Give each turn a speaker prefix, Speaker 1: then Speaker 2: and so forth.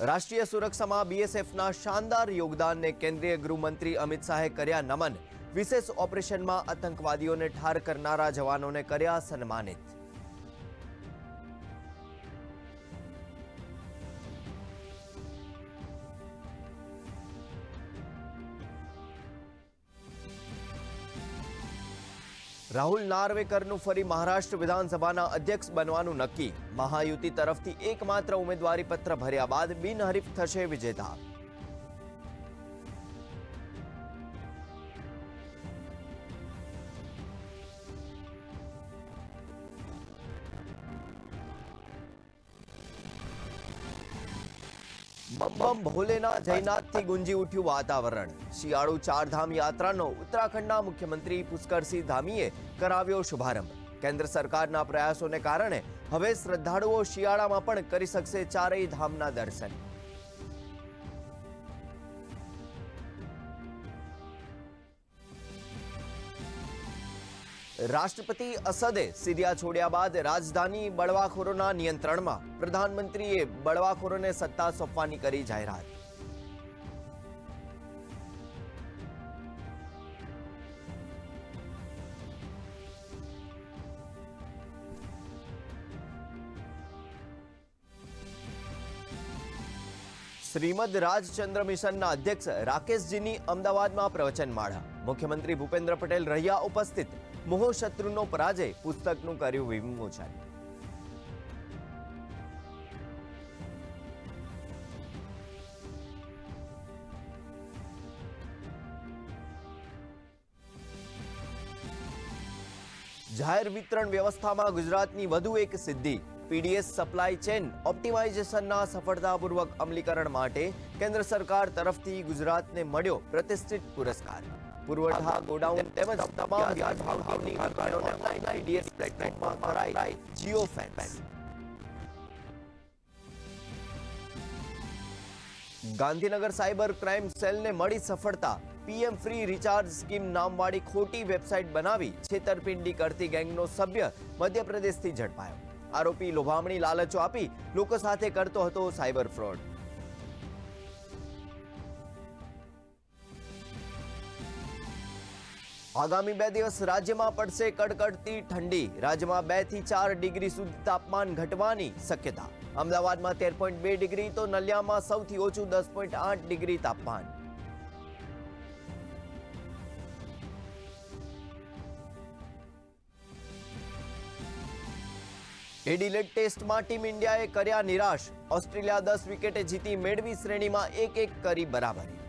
Speaker 1: રાષ્ટ્રીય સુરક્ષામાં બીએસએફના શાનદાર યોગદાનને કેન્દ્રીય ગૃહમંત્રી અમિત શાહે કર્યા નમન। વિશેષ ઓપરેશનમાં આતંકવાદીઓને ઠાર કરનારા જવાનોને કર્યા સન્માનિત। રાહુલ નાર્વેકરનું ફરી મહારાષ્ટ્ર વિધાનસભાના અધ્યક્ષ બનવાનું નક્કી। મહાયુતિ તરફથી એકમાત્ર ઉમેદવારી પત્ર ભર્યા બાદ બિનહરીફ થશે વિજેતા। बम बम भोलेना जयनाथથી ગુંજી ઉઠ્યું વાતાવરણ। શિયાળુ ચારધામ યાત્રાનો ઉત્તરાખંડના મુખ્યમંત્રી પુષ્કરસિંહ ધામીએ કરાવ્યો શુભારંભ। કેન્દ્ર સરકારના પ્રયાસોને કારણે હવે શ્રદ્ધાળુઓ શિયાળામાં પણ કરી શકશે ચારેય ધામના દર્શન। રાષ્ટ્રપતિ અસદે સિરિયા છોડ્યા બાદ રાજધાની બળવાખોરોના નિયંત્રણમાં। પ્રધાનમંત્રીએ બળવાખોરોને સત્તા સોંપવાની કરી જાહેરાત। શ્રીમદ રાજચંદ્ર મિશનના અધ્યક્ષ રાકેશજીની અમદાવાદમાં પ્રવચનમાળા। મુખ્યમંત્રી ભૂપેન્દ્ર પટેલ રહ્યા ઉપસ્થિત। મોહ શત્રુનો પરાજય પુસ્તકનું કર્યું વિમોચન। જાહેર વિતરણ વ્યવસ્થામાં ગુજરાતની વધુ એક સિદ્ધિ। પીડીએસ સપ્લાય ચેન ઓપ્ટિમાઇઝેશનના સફળતાપૂર્વક અમલીકરણ માટે કેન્દ્ર સરકાર તરફથી ગુજરાતને મળ્યો પ્રતિષ્ઠિત પુરસ્કાર। પુરવઠા ગોડાઉન તેમજ તમામ વ્યાજભાવની દુકાનોને ઓનલાઈન પીડીએસ પ્લેટફોર્મમાં કરાઈ Jio fans. Gandhinagar cyber crime સેલને મળી સફળતા। પીએમ ફ્રી રિચાર્જ સ્કીમ નામવાળી ખોટી વેબસાઇટ બનાવી છેતરપિંડી કરતી ગેંગનો સભ્ય મધ્યપ્રદેશથી ઝડપાયો। આરોપી લોભામણી લાલચો આપી લોકો સાથે કરતો હતો સાયબર ફ્રોડ। આગામી 2 દિવસ રાજ્યમાં પડશે કડકડતી ઠંડી। રાજ્યમાં 2 થી 4 ડિગ્રી સુધી તાપમાન ઘટવાની શક્યતા। અમદાવાદમાં 13.2 ડિગ્રી તો નલિયામાં સૌથી ઓછું 10.8 ડિગ્રી તાપમાન। એડિલેડ ટેસ્ટમાં ટીમ ઇન્ડિયાએ કર્યા નિરાશ। ઓસ્ટ્રેલિયા 10 વિકેટે જીતી મેળવી શ્રેણીમાં 1-1 કરી બરાબરી।